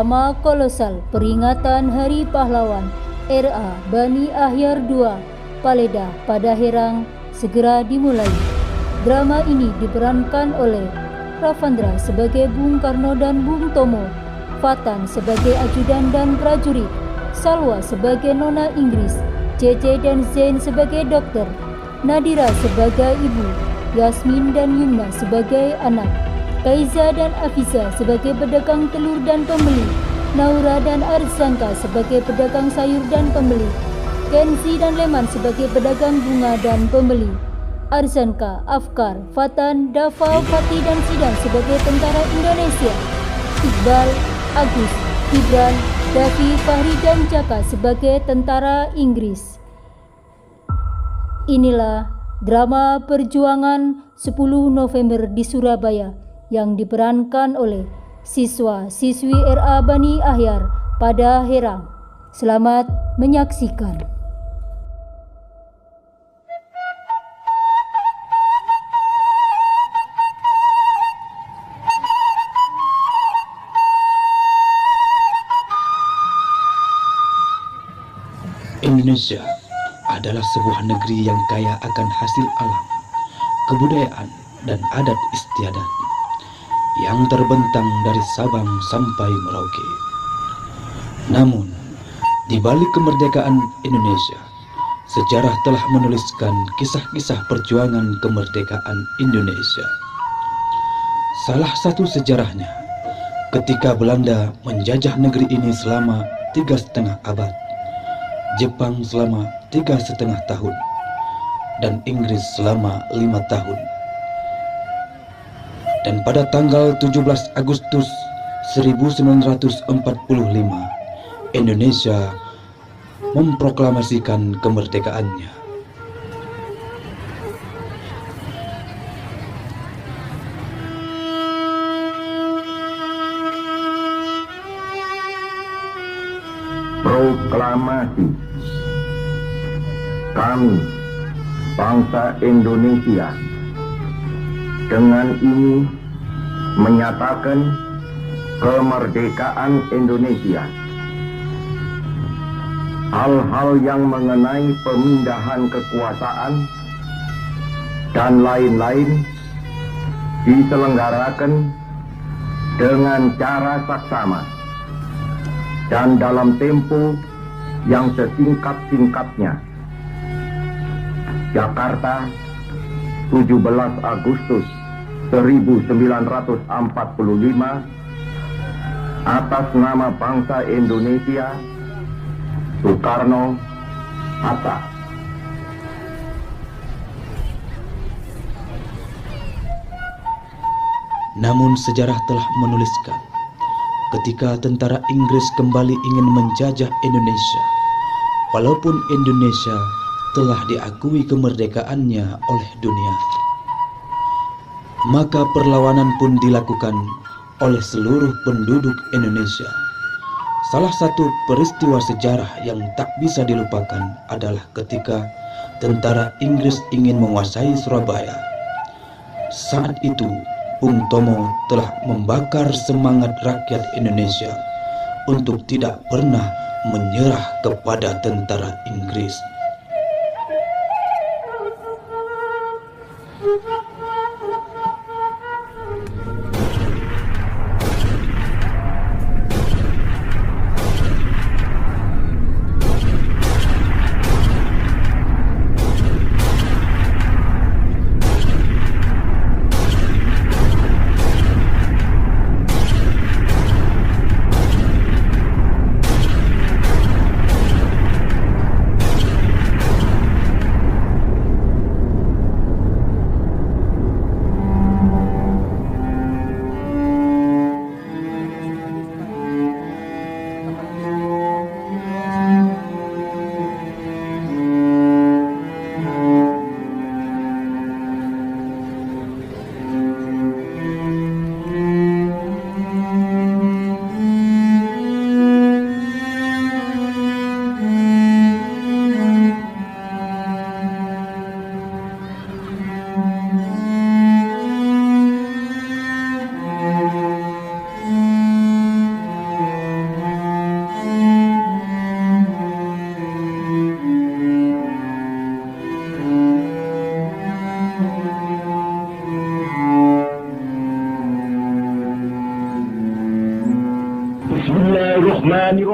drama kolosal peringatan Hari Pahlawan RA Bani Ahyar II Paleda pada Herang segera dimulai. Drama ini diperankan oleh Ravandra sebagai Bung Karno dan Bung Tomo, Fatan sebagai ajudan dan prajurit, Salwa sebagai Nona Inggris, Cece dan Zain sebagai dokter, Nadira sebagai ibu, Yasmin dan Yumna sebagai anak, Kaiza dan Afiza sebagai pedagang telur dan pembeli, Naura dan Arzanka sebagai pedagang sayur dan pembeli, Kenzi dan Leman sebagai pedagang bunga dan pembeli, Arzanka, Afkar, Fatan, Dafa, Fatih dan Sidan sebagai tentara Indonesia, Iqbal, Agus, Gibran, Davi, Fahri dan Jaka sebagai tentara Inggris. Inilah drama perjuangan 10 November di Surabaya yang diperankan oleh siswa-siswi RA Bani Ahyar pada Herang. Selamat menyaksikan. Indonesia adalah sebuah negeri yang kaya akan hasil alam, kebudayaan, dan adat istiadat yang terbentang dari Sabang sampai Merauke. Namun, di balik kemerdekaan Indonesia, sejarah telah menuliskan kisah-kisah perjuangan kemerdekaan Indonesia. Salah satu sejarahnya, ketika Belanda menjajah negeri ini selama 3,5 abad, Jepang selama 3,5 tahun, dan Inggris selama 5 tahun. Dan pada tanggal 17 Agustus 1945, Indonesia memproklamasikan kemerdekaannya. Proklamasi. Kami, bangsa Indonesia, dengan ini menyatakan kemerdekaan Indonesia. Hal-hal yang mengenai pemindahan kekuasaan dan lain-lain diselenggarakan dengan cara saksama dan dalam tempo yang sesingkat-singkatnya. Jakarta, 17 Agustus 1945, atas nama bangsa Indonesia, Soekarno, Hatta. Namun sejarah telah menuliskan, ketika tentara Inggris kembali ingin menjajah Indonesia, walaupun Indonesia telah diakui kemerdekaannya oleh dunia, maka perlawanan pun dilakukan oleh seluruh penduduk Indonesia. Salah satu peristiwa sejarah yang tak bisa dilupakan adalah ketika tentara Inggris ingin menguasai Surabaya. Saat itu, Bung Tomo telah membakar semangat rakyat Indonesia untuk tidak pernah menyerah kepada tentara Inggris.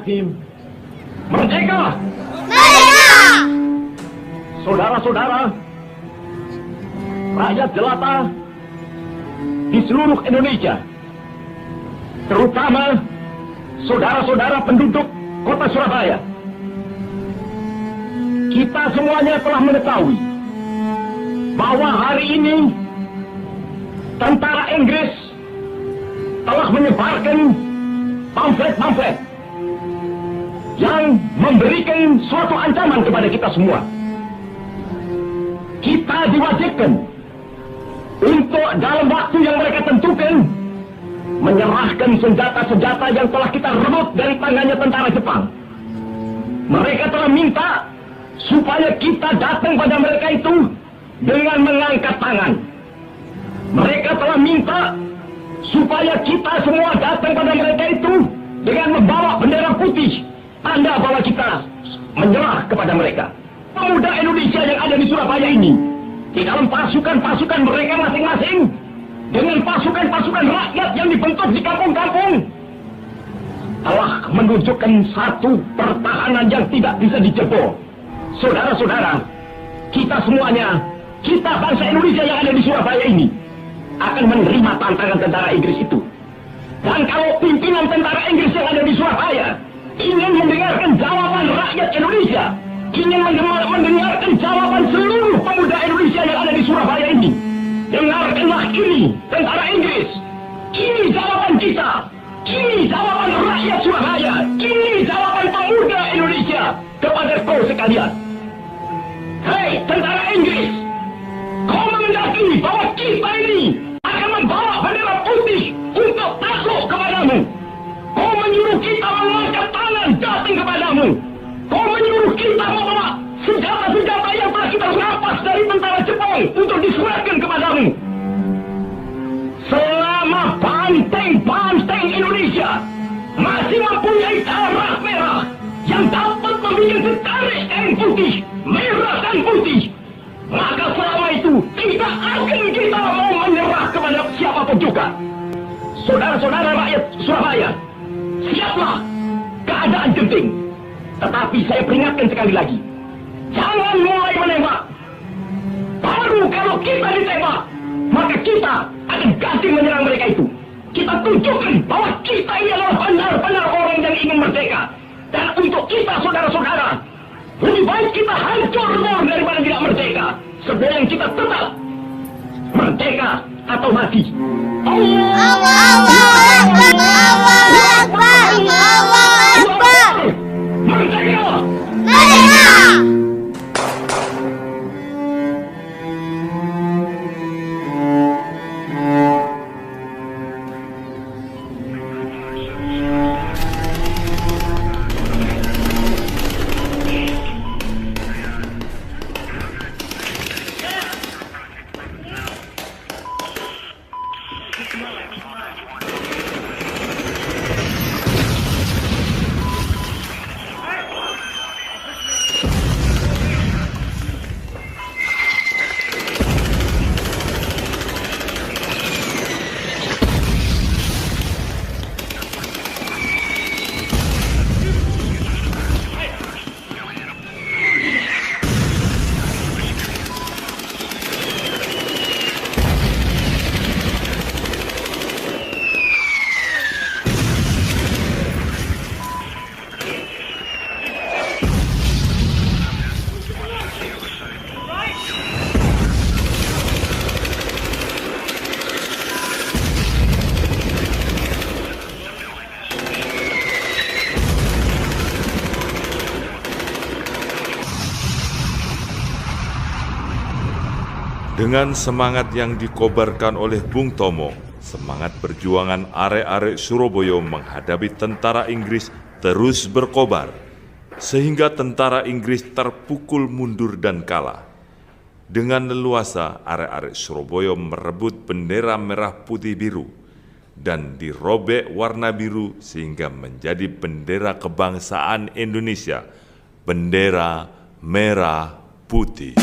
Bismillahirrahmanirrahim. Merdeka! Merdeka! Saudara-saudara, rakyat jelata di seluruh Indonesia, terutama saudara-saudara penduduk kota Surabaya, kita semuanya telah mengetahui bahwa hari ini tentara Inggris telah menyebarkan pamflet-pamflet yang memberikan suatu ancaman kepada kita semua. Kita diwajibkan untuk dalam waktu yang mereka tentukan menyerahkan senjata-senjata yang telah kita rebut dari tangannya tentara Jepang. Mereka telah minta supaya kita datang pada mereka itu dengan mengangkat tangan. Mereka telah minta supaya kita semua datang pada mereka itu dengan membawa bendera putih, tanda bahwa kita menyerah kepada mereka. Pemuda Indonesia yang ada di Surabaya ini, di dalam pasukan-pasukan mereka masing-masing, dengan pasukan-pasukan rakyat yang dibentuk di kampung-kampung, telah menunjukkan satu pertahanan yang tidak bisa dijebol. Saudara-saudara, kita semuanya, kita bangsa Indonesia yang ada di Surabaya ini, akan menerima tantangan tentara Inggris itu. Dan kalau pimpinan tentara Inggris yang ada di Surabaya ingin mendengarkan jawaban rakyat Indonesia, ingin mendengarkan jawaban seluruh pemuda Indonesia yang ada di Surabaya ini, dengarkanlah ini, tentara Inggris. Ini jawaban kita. Ini jawaban rakyat Surabaya. Ini jawaban pemuda Indonesia kepada kau sekalian. Hei, tentara Inggris, kau menghendaki bahwa kita ini akan membawa bendera putih untuk takluk kepadamu. Kau menyuruh kita mengangkat tangan datang kepadamu. Kau menyuruh kita membawa senjata-senjata yang telah kita rampas dari tentara Jepang untuk diserahkan kepadamu. Selama banteng-banteng Indonesia masih mempunyai darah merah yang dapat membuat setarik kain putih, merah dan putih, maka selama itu tidak akan kita mau menyerah kepada siapapun juga. Saudara-saudara rakyat Surabaya, siaplah, keadaan genting. Tetapi saya peringatkan sekali lagi, jangan mulai menembak. Baru kalau kita ditembak, maka kita akan ganti menyerang mereka itu. Kita tunjukkan bahwa kita ini adalah benar-benar orang yang ingin merdeka. Dan untuk kita, saudara-saudara, lebih baik kita hancur daripada tidak merdeka, sebelum kita tetap merdeka atau mati. Merdeka! Merdeka! Dengan semangat yang dikobarkan oleh Bung Tomo, semangat perjuangan arek-arek Surabaya menghadapi tentara Inggris terus berkobar, sehingga tentara Inggris terpukul mundur dan kalah. Dengan leluasa, arek-arek Surabaya merebut bendera merah putih biru dan dirobek warna biru sehingga menjadi bendera kebangsaan Indonesia, bendera merah putih.